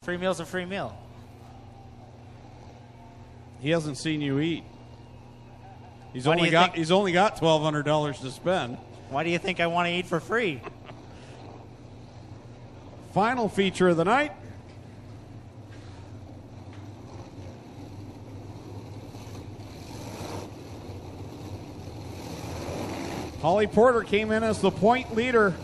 Free meal's a free meal. He hasn't seen you eat. He's only got $1,200 to spend. Why do you think I want to eat for free? Final feature of the night. Holly Porter came in as the point leader.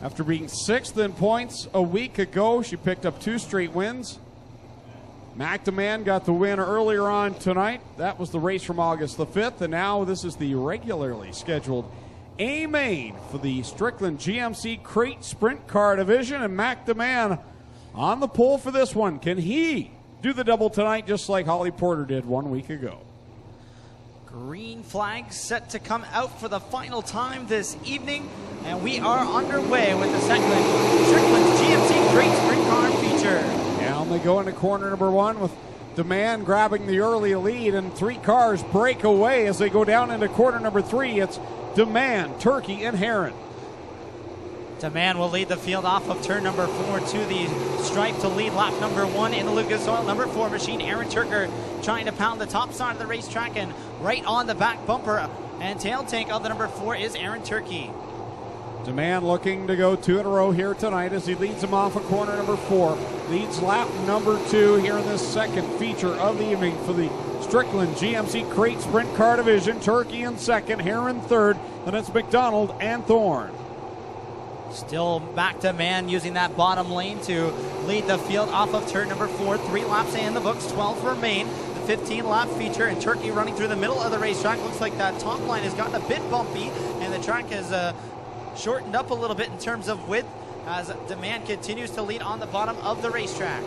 After being 6th in points a week ago, she picked up 2 straight wins. MacDeman got the win earlier on tonight. That was the race from August the 5th, and now this is the regularly scheduled A main for the Strickland GMC Crate Sprint Car Division, and MacDeman on the pole for this one. Can he do the double tonight just like Holly Porter did 1 week ago? Green flag set to come out for the final time this evening, and we are underway with the Strickland's GMC Crate Sprint Car feature. Down they go into corner number 1 with Demand grabbing the early lead, and 3 cars break away as they go down into corner number 3. It's Demand, Turkey, and Heron. Demand will lead the field off of turn number 4 to the stripe to lead lap number 1 in the Lucas Oil number 4 machine. Aaron Turker trying to pound the top side of the racetrack and right on the back bumper and tail tank of the number 4 is Aaron Turkey. Demand looking to go 2 in a row here tonight as he leads him off of corner number 4. Leads lap number 2 here in this second feature of the evening for the Strickland GMC Crate Sprint Car Division. Turkey in second, Heron third, then it's McDonald and Thorne. Still MacDeman using that bottom lane to lead the field off of turn number 4. 3 laps in the books, 12 remain. The 15-lap feature, and Turkey running through the middle of the racetrack. Looks like that top line has gotten a bit bumpy, and the track has shortened up a little bit in terms of width as Demand continues to lead on the bottom of the racetrack.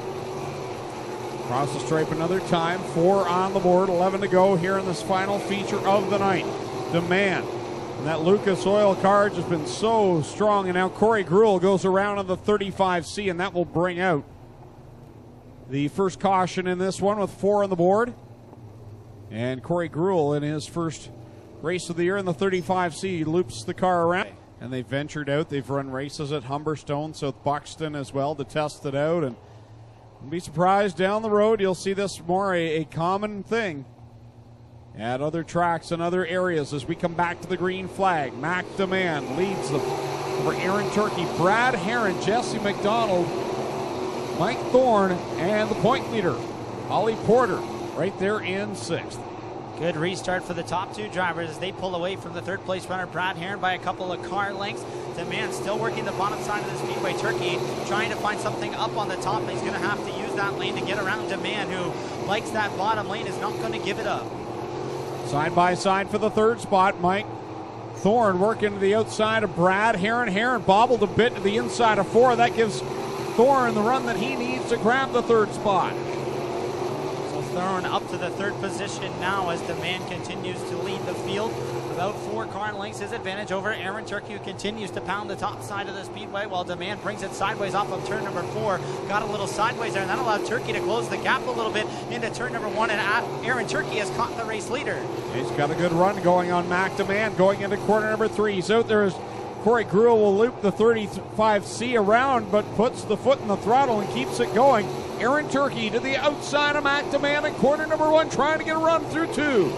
Across the stripe another time, 4 on the board, 11 to go here in this final feature of the night. Demand. And that Lucas Oil car has been so strong, and now Corey Gruel goes around on the 35C, and that will bring out the first caution in this one with 4 on the board. And Corey Gruel in his first race of the year in the 35C loops the car around. And they ventured out. They've run races at Humberstone, South Buxton as well to test it out. And don't be surprised down the road you'll see this more a common thing at other tracks and other areas as we come back to the green flag. MacDeman leads them over Aaron Turkey, Brad Heron, Jesse McDonald, Mike Thorne, and the point leader, Holly Porter, right there in 6th. Good restart for the top 2 drivers as they pull away from the 3rd place runner, Brad Heron, by a couple of car lengths. Demand still working the bottom side of the speedway. Turkey trying to find something up on the top, and he's going to have to use that lane to get around Demand, who likes that bottom lane, is not going to give it up. Side by side for the 3rd spot, Mike Thorne working to the outside of Brad Heron. Heron bobbled a bit to the inside of 4. That gives Thorne the run that he needs to grab the 3rd spot. So Thorne up to the 3rd position now as Demand continues to lead the field. About 4 car lengths his advantage over Aaron Turkey, who continues to pound the top side of the speedway while Demand brings it sideways off of turn number 4. Got a little sideways there, and that allowed Turkey to close the gap a little bit into turn number 1, and Aaron Turkey has caught the race leader. He's got a good run going on MacDeman going into corner number 3. He's out there as Corey Gruel will loop the 35C around, but puts the foot in the throttle and keeps it going. Aaron Turkey to the outside of MacDeman at corner number 1, trying to get a run through 2.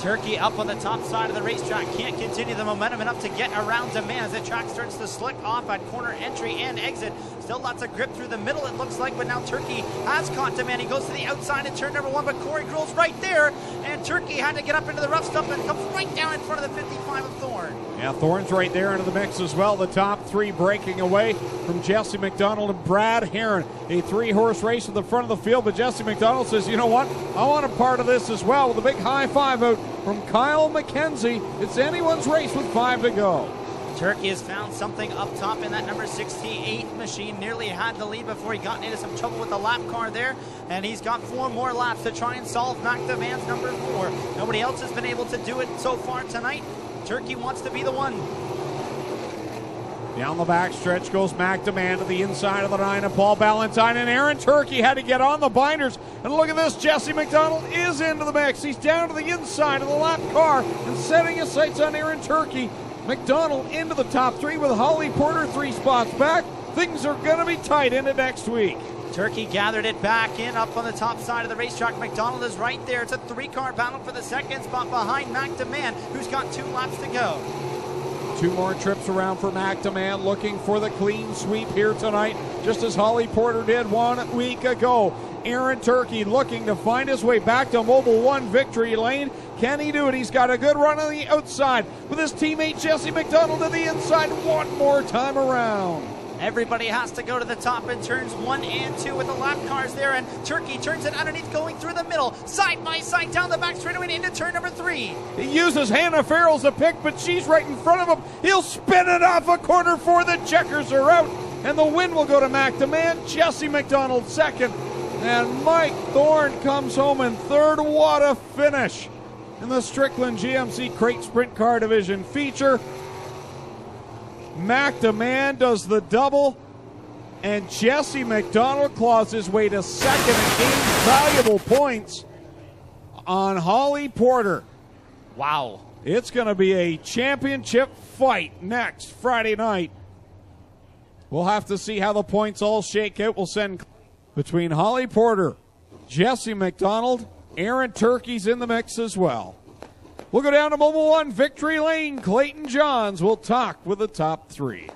Turkey up on the top side of the racetrack, can't continue the momentum enough to get around Demand as the track starts to slick off at corner entry and exit. Still lots of grip through the middle, it looks like, but now Turkey has caught Demand. He goes to the outside at turn number 1, but Corey Gruel's right there, and Turkey had to get up into the rough stuff and comes right down in front of the 55 of Thorne. Yeah, Thorne's right there into the mix as well. The top 3 breaking away from Jesse McDonald and Brad Heron. A 3-horse race at the front of the field, but Jesse McDonald says, you know what, I want a part of this as well, with a big high five out from Kyle McKenzie. It's anyone's race with 5 to go. Turkey has found something up top in that number 68 machine. Nearly had the lead before he got into some trouble with the lap car there. And he's got 4 more laps to try and solve MacDeman's number 4. Nobody else has been able to do it so far tonight. Turkey wants to be the one. Down the back stretch goes MacDeman to the inside of the 9 of Paul Ballantyne, and Aaron Turkey had to get on the binders. And look at this, Jesse McDonald is into the mix. He's down to the inside of the lap car and setting his sights on Aaron Turkey. McDonald into the top 3 with Holly Porter 3 spots back. things are going to be tight into next week. Turkey gathered it back in up on the top side of the racetrack. McDonald is right there. It's a 3-car battle for the second spot behind Mac Demand, who's got 2 laps to go. 2 more trips around for Mac Demand, looking for the clean sweep here tonight, just as Holly Porter did 1 week ago. Aaron Turkey looking to find his way back to Mobile 1 victory lane. Can he do it? He's got a good run on the outside with his teammate Jesse McDonald to the inside one more time around. Everybody has to go to the top in turns 1 and 2 with the lap cars there, and Turkey turns it underneath, going through the middle, side by side down the back straightaway into turn number 3. He uses Hannah Farrell as a pick, but she's right in front of him. He'll spin it off a corner for the checkers are out, and the win will go to Mac Demand. Jesse McDonald second, and Mike Thorne comes home in third. What a finish in the Strickland GMC Crate Sprint Car Division feature. Mac Demand does the double, and Jesse McDonald claws his way to second and gains valuable points on Holly Porter. Wow. It's going to be a championship fight next Friday night. We'll have to see how the points all shake out. We'll send between Holly Porter, Jesse McDonald, Aaron Turkey's in the mix as well. We'll go down to Mobile 1 victory lane. Clayton Johns will talk with the top 3.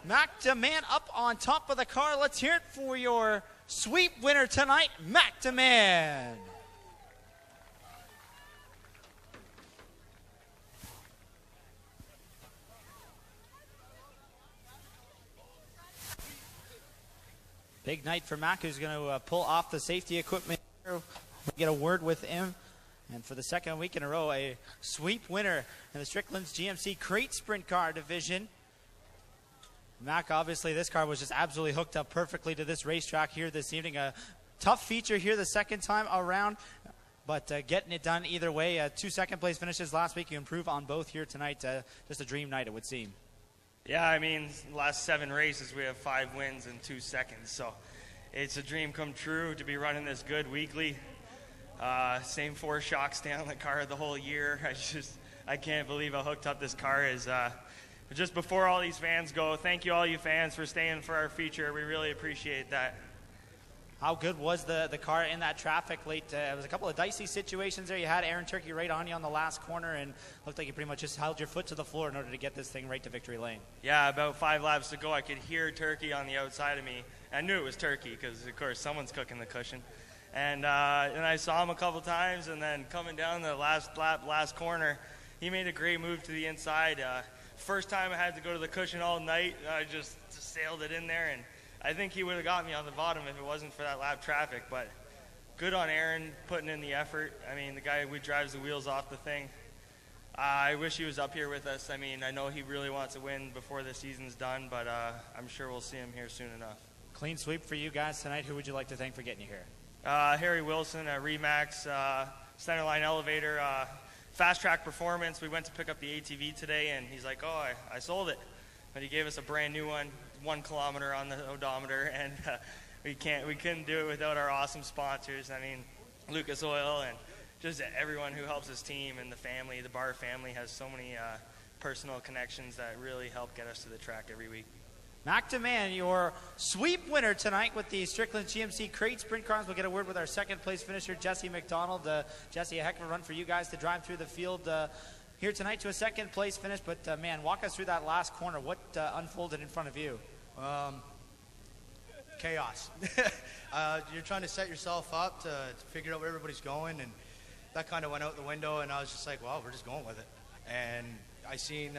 Mac Demand up on top of the car. Let's hear it for your sweep winner tonight, Mac Demand. Big night for Mac, who's going to pull off the safety equipment. We'll get a word with him. And for the second week in a row, a sweep winner in the Strickland's GMC Crate Sprint Car Division. Mac, obviously, this car was just absolutely hooked up perfectly to this racetrack here this evening. A tough feature here the second time around, but getting it done either way. 2 second-place finishes last week. You improve on both here tonight. Just a dream night, it would seem. Yeah, I mean, the last 7 races, we have 5 wins in 2 seconds. So it's a dream come true to be running this good weekly. Same 4 shocks down the car the whole year. I can't believe how hooked up this car is. Just before all these fans go, thank you all you fans for staying for our feature. We really appreciate that. How good was the car in that traffic late? It was a couple of dicey situations there. You had Aaron Turkey right on you on the last corner, and looked like you pretty much just held your foot to the floor in order to get this thing right to victory lane. Yeah, about 5 laps to go, I could hear Turkey on the outside of me. I knew it was Turkey because, of course, someone's cooking the cushion. And I saw him a couple times, and then coming down the last lap, last corner, he made a great move to the inside. First time I had to go to the cushion all night, I just sailed it in there, and I think he would have got me on the bottom if it wasn't for that lap traffic. But good on Aaron putting in the effort. I mean, the guy who drives the wheels off the thing. I wish he was up here with us. I mean, I know he really wants to win before the season's done, but I'm sure we'll see him here soon enough. Clean sweep for you guys tonight. Who would you like to thank for getting you here? Harry Wilson at Remax, Centerline Elevator, Fast Track Performance. We went to pick up the ATV today, and he's like, oh, I sold it. But he gave us a brand new one, 1 kilometer on the odometer, and we couldn't do it without our awesome sponsors. I mean, Lucas Oil and just everyone who helps this team and the family. The Barr family has so many personal connections that really help get us to the track every week. Mac Demand, your sweep winner tonight with the Strickland GMC Crate Sprint Cars. We'll get a word with our second place finisher, Jesse McDonald. Jesse, a heck of a run for you guys to drive through the field here tonight to a second place finish. But man, walk us through that last corner. What unfolded in front of you? Chaos. You're trying to set yourself up to figure out where everybody's going, and that kind of went out the window, and I was just like, well, we're just going with it. And I seen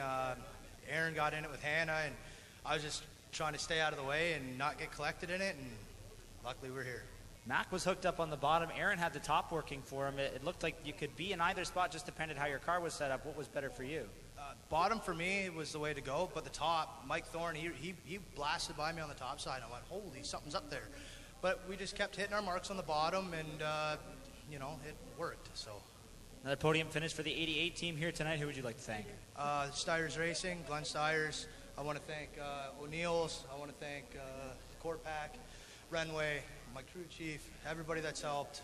Aaron got in it with Hannah, and I was just trying to stay out of the way and not get collected in it, and luckily we're here. Mac was hooked up on the bottom. Aaron had the top working for him. It looked like you could be in either spot, just depended how your car was set up. What was better for you? Bottom for me was the way to go, but the top, Mike Thorne, he blasted by me on the top side. I went, holy, something's up there. But we just kept hitting our marks on the bottom, and, you know, it worked. So Another podium finish for the 88 team here tonight. Who would you like to thank? Stires Racing, Glenn Stires. I want to thank O'Neill's. I want to thank Corpac, Renway, my crew chief, everybody that's helped.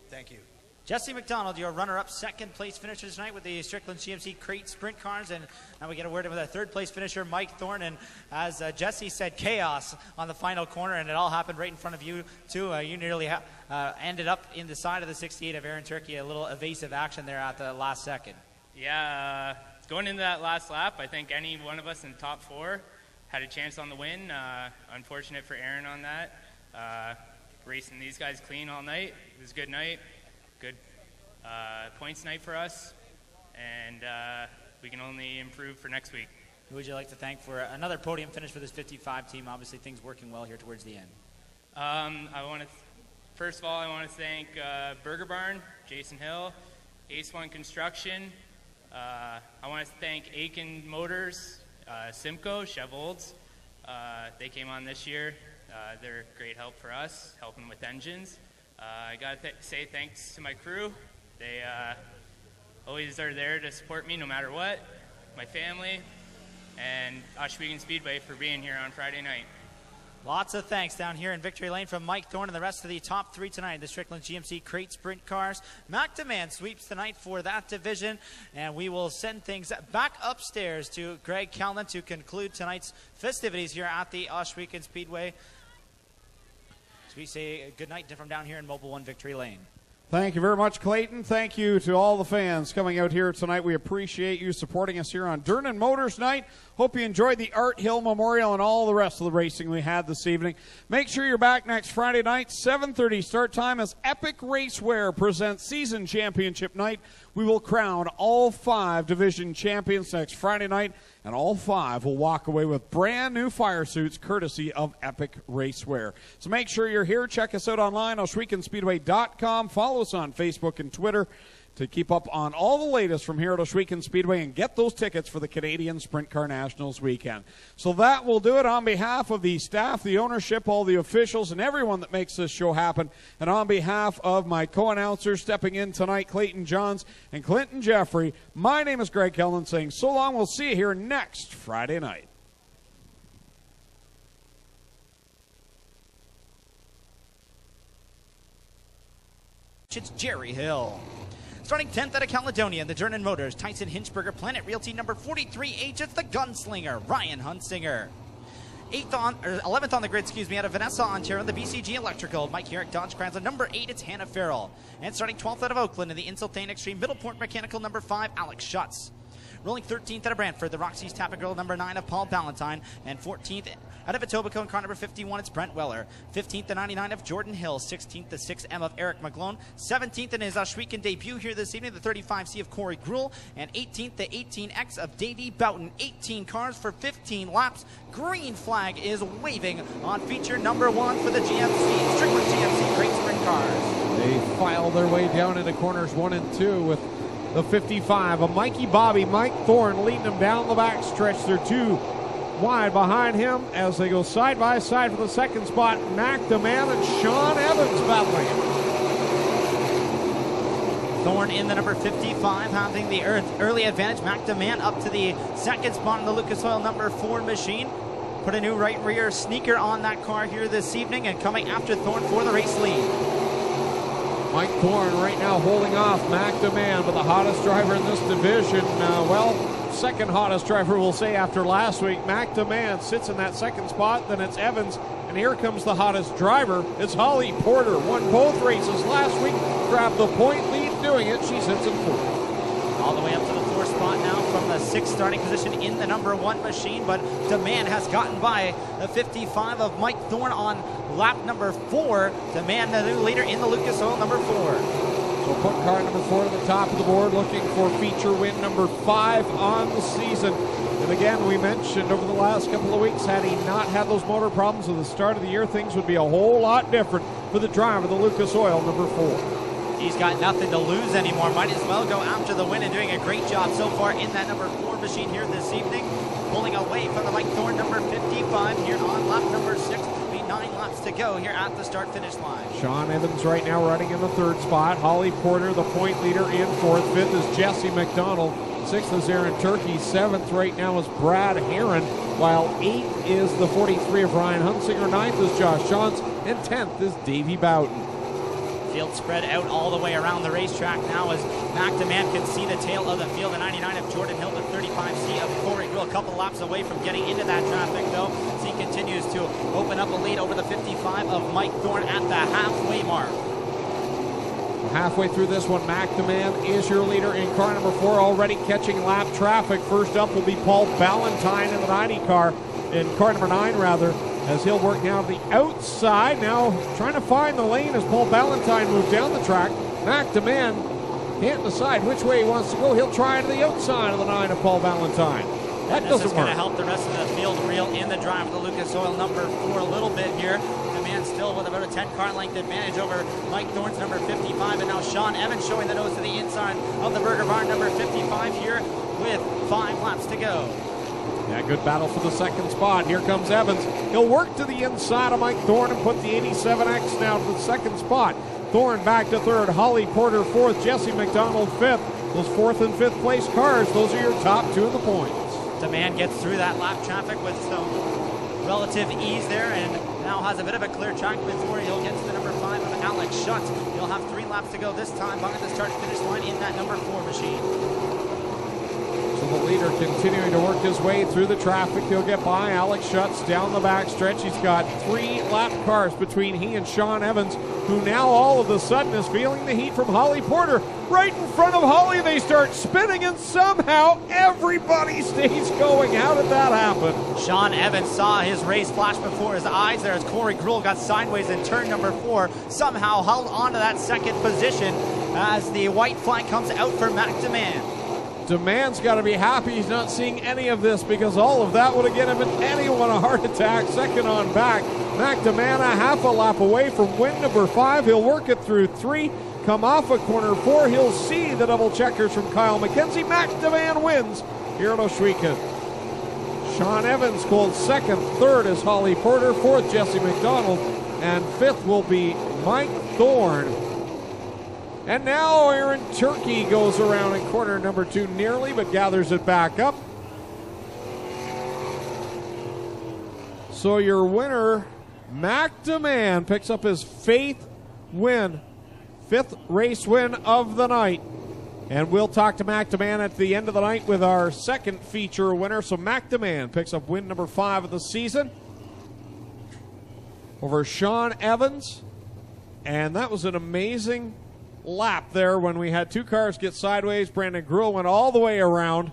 Thank you. Jesse McDonald, your runner-up, second place finisher tonight with the Strickland GMC Crate Sprint Cars. And now we get a word in with our third place finisher, Mike Thorne. And as Jesse said, chaos on the final corner, and it all happened right in front of you, too. You nearly ended up in the side of the 68 of Aaron Turkey. A little evasive action there at the last second. Yeah, going into that last lap, I think any one of us in the top 4 had a chance on the win. Unfortunate for Aaron on that. Racing these guys clean all night. It was a good night. Good points night for us, and we can only improve for next week. Who would you like to thank for another podium finish for this 55 team? Obviously, things working well here towards the end. First of all, I want to thank Burger Barn, Jason Hill, Ace One Construction. I want to thank Aiken Motors, Simcoe, Chev Olds. They came on this year. They're great help for us, helping with engines. I got to say thanks to my crew. They always are there to support me no matter what. My family, and Ohsweken Speedway for being here on Friday night. Lots of thanks down here in Victory Lane from Mike Thorne and the rest of the top 3 tonight. The Strickland GMC Crate Sprint Cars. Mac Demand sweeps tonight for that division, and we will send things back upstairs to Greg Callan to conclude tonight's festivities here at the Ohsweken Speedway. So we say good night from down here in Mobile One Victory Lane. Thank you very much, Clayton. Thank you to all the fans coming out here tonight. We appreciate you supporting us here on Durnan Motors Night. Hope you enjoyed the Art Hill Memorial and all the rest of the racing we had this evening. Make sure you're back next Friday night, 7:30 start time, as Epic Racewear presents Season Championship Night. We will crown all 5 division champions next Friday night, and all 5 will walk away with brand new fire suits courtesy of Epic Racewear. So make sure you're here. Check us out online, OhswekenSpeedway.com. Follow us on Facebook and Twitter to keep up on all the latest from here at Ohsweken Speedway and get those tickets for the Canadian Sprint Car Nationals weekend. So that will do it on behalf of the staff, the ownership, all the officials, and everyone that makes this show happen. And on behalf of my co-announcers stepping in tonight, Clayton Johns and Clinton Jeffrey, my name is Greg Kellan saying so long. We'll see you here next Friday night. It's Jerry Hill. Starting 10th out of Caledonia, the Durnan Motors, Tyson Hinchberger, Planet Realty number 43H, it's the Gunslinger, Ryan Hunsinger. 11th on the grid, out of Vanessa, Ontario, the BCG Electrical, Mike Herrick, Dodge Chrysler, number 8, it's Hannah Farrell. And starting 12th out of Oakland, in the Insultane Extreme, Middleport Mechanical, number 5, Alex Schutz. Rolling 13th out of Brantford, the Roxy's Tap and Grill, number 9 of Paul Ballantyne. And 14th out of Etobicoke, car number 51, it's Brent Weller. 15th to 99 of Jordan Hill. 16th to 6M of Eric McGlone. 17th in his Ohsweken debut here this evening, the 35C of Corey Gruhl. And 18th to 18X of Davey Boughton. 18 cars for 15 laps. Green flag is waving on feature number 1 for the GMC, Strickland GMC Great Sprint Cars. They file their way down into corners 1 and 2 with the 55 of Mikey Bobby, Mike Thorne leading them down the back stretch. They're 2 wide behind him as they go side by side for the second spot. Mac Demand and Sean Evans battling it. Thorne in the number 55, having the early advantage. Mac Demand up to the second spot in the Lucas Oil number 4 machine. Put a new right rear sneaker on that car here this evening, and coming after Thorne for the race lead. Mike Thorne right now holding off Mac Demand, but the hottest driver in this division, second hottest driver we'll say after last week. Mac Demand sits in that second spot, then it's Evans, and here comes the hottest driver. It's Holly Porter, won both races last week, grabbed the point lead doing it. She sits in 4th. All the way up to the 4th spot now from the 6th starting position in the number 1 machine, but Demand has gotten by the 55 of Mike Thorne on lap number 4. Demand the new leader in the Lucas Oil number 4. So put car number 4 to the top of the board, looking for feature win number 5 on the season. And again, we mentioned over the last couple of weeks, had he not had those motor problems at the start of the year, things would be a whole lot different for the driver, the Lucas Oil number 4. He's got nothing to lose anymore. Might as well go after the win, and doing a great job so far in that number 4 machine here this evening. Pulling away from the Mike Thorne number 55 here on lap number 6. Being 9 laps to go here at the start-finish line. Sean Evans right now running in the 3rd spot. Holly Porter, the point leader, in 4th. 5th is Jesse McDonald. 6th is Aaron Turkey. 7th right now is Brad Heron, while 8th is the 43 of Ryan Hunsinger. 9th is Josh Johns, and 10th is Davey Bowden. Field spread out all the way around the racetrack now as McDeman can see the tail of the field. The 99 of Jordan Hill, the 35C of Corey Grill, a couple laps away from getting into that traffic though, as he continues to open up a lead over the 55 of Mike Thorne at the halfway mark. Halfway through this one, McDeman is your leader in car number 4, already catching lap traffic. First up will be Paul Ballantyne in the 90 car, in car number 9 rather, as he'll work now to the outside. Now trying to find the lane as Paul Ballantyne moves down the track. McDeman can't decide which way he wants to go. He'll try to the outside of the 9 of Paul Ballantyne. That doesn't work. This is going to help the rest of the field reel in the drive of the Lucas Oil number 4 a little bit here. The man still with about a 10-car length advantage over Mike Thorne's number 55, and now Sean Evans showing the nose to the inside of the Burger Barn number 55 here with 5 laps to go. Yeah, good battle for the 2nd spot. Here comes Evans. He'll work to the inside of Mike Thorne and put the 87X now to the 2nd spot. Thorne back to 3rd. Holly Porter 4th. Jesse McDonald 5th. Those 4th and 5th place cars, those are your top 2 of the points. The man gets through that lap traffic with some relative ease there and now has a bit of a clear track before he'll get to the number 5 of Alex Schutz. He'll have 3 laps to go this time behind the start-finish line in that number 4 machine. So the leader continuing to work his way through the traffic. He'll get by Alex Schutz down the back stretch. He's got 3 lap cars between he and Sean Evans, who now all of a sudden is feeling the heat from Holly Porter. Right in front of Holly, they start spinning, and somehow everybody stays going. How did that happen? Sean Evans saw his race flash before his eyes there as Corey Gruhl got sideways in turn number 4. Somehow held on to that 2nd position as the white flag comes out for McDeman. DeMan's got to be happy he's not seeing any of this, because all of that would have given anyone a heart attack. 2nd on back. McDeman a half a lap away from win number 5. He'll work it through 3. Come off of corner 4. He'll see the double checkers from Kyle McKenzie. McDeman wins here at Ohsweken. Sean Evans called 2nd. 3rd is Holly Porter. 4th, Jesse McDonald. And 5th will be Mike Thorne. And now Aaron Turkey goes around in corner number 2 nearly, but gathers it back up. So your winner, McDeman, picks up his 5th race win of the night. And we'll talk to McDeman at the end of the night with our 2nd feature winner. So McDeman picks up win number 5 of the season over Sean Evans. And that was an amazing lap there when we had 2 cars get sideways. Brandon Gruhl went all the way around,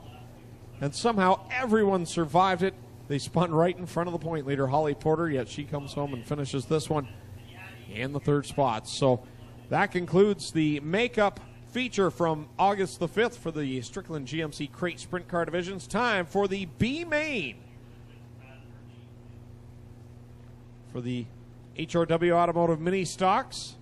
and somehow everyone survived it. They spun right in front of the point leader, Holly Porter, yet she comes home and finishes this one in the 3rd spot. So that concludes the makeup feature from August the 5th for the Strickland GMC Crate Sprint Car Divisions. Time for the B main for the HRW Automotive Mini Stocks.